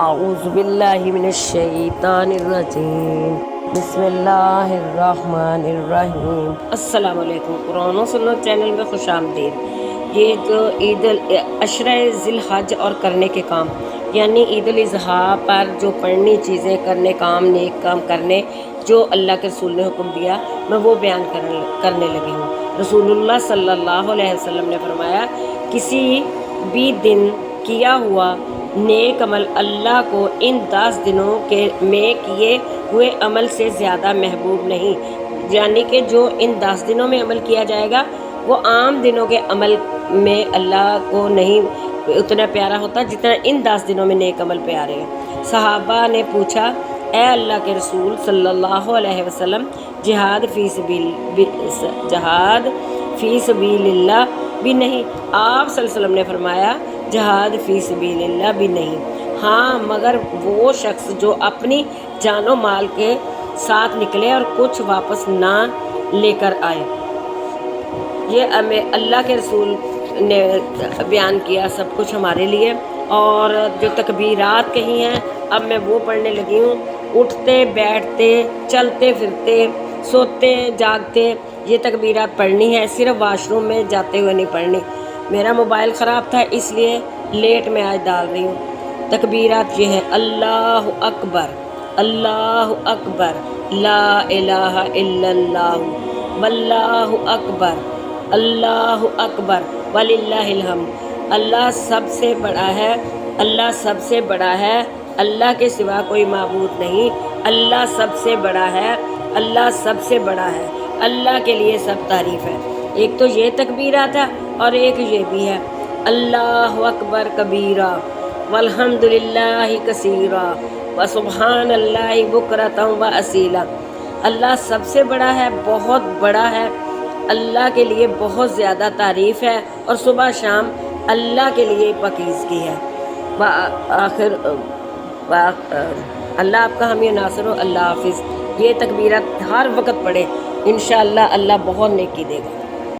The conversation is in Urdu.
اعوذ باللہ من الشیطان الرجیم بسم اللہ الرحمن الرحیم۔ السلام علیکم، قرآن و سنت چینل میں خوش آمدید۔ یہ جو عید عشرہ ذی الحج اور کرنے کے کام، یعنی عید الاضحیٰ پر جو پڑھنی چیزیں کرنے، کام نیک کام کرنے جو اللہ کے رسول نے حکم دیا، میں وہ بیان کرنے لگی ہوں۔ رسول اللہ صلی اللہ علیہ وسلم نے فرمایا، کسی بھی دن کیا ہوا نیک عمل اللہ کو ان 10 دنوں میں کیے ہوئے عمل سے زیادہ محبوب نہیں، یعنی کہ جو ان 10 دنوں میں عمل کیا جائے گا وہ عام دنوں کے عمل میں اللہ کو نہیں اتنا پیارا ہوتا جتنا ان 10 دنوں میں نیک عمل پیارے ہیں۔ صحابہ نے پوچھا، اے اللہ کے رسول صلی اللہ علیہ وسلم، جہاد فی سبیل اللہ بھی نہیں؟ آپ صلی اللہ علیہ وسلم نے فرمایا، جہاد فی سبیل اللہ بھی نہیں، ہاں مگر وہ شخص جو اپنی جان و مال کے ساتھ نکلے اور کچھ واپس نہ لے کر آئے۔ یہ اللہ کے رسول نے بیان کیا سب کچھ ہمارے لیے، اور جو تکبیرات کہی ہیں اب میں وہ پڑھنے لگی ہوں۔ اٹھتے بیٹھتے چلتے پھرتے سوتے جاگتے یہ تکبیرات پڑھنی ہے، صرف واش روم میں جاتے ہوئے نہیں پڑھنی۔ میرا موبائل خراب تھا اس لیے لیٹ میں آج ڈال رہی ہوں۔ تکبیرات یہ ہے: اللہ اکبر، اللہ اکبر، لا الہ الا اللہ، واللہ اکبر، اللہ اکبر، وللہ الحمد۔ اللہ سب سے بڑا ہے، اللہ سب سے بڑا ہے، اللہ کے سوا کوئی معبود نہیں، اللہ سب سے بڑا ہے، اللہ سب سے بڑا ہے، اللہ کے لیے سب تعریف ہے۔ ایک تو یہ تکبیرات ہے اور ایک یہ بھی ہے: اللہ اکبر کبیرہ والحمد للہ کثیرہ وسبحان اللہ بکرۃ واصیلا۔ اللہ سب سے بڑا ہے، بہت بڑا ہے، اللہ کے لیے بہت زیادہ تعریف ہے، اور صبح شام اللہ کے لیے پاکیزگی ہے۔ آخر اللہ آپ کا حامی و ناصر ہو۔ اللہ حافظ۔ یہ تکبیرات ہر وقت پڑھے، انشاءاللہ اللہ بہت نیکی دے گا۔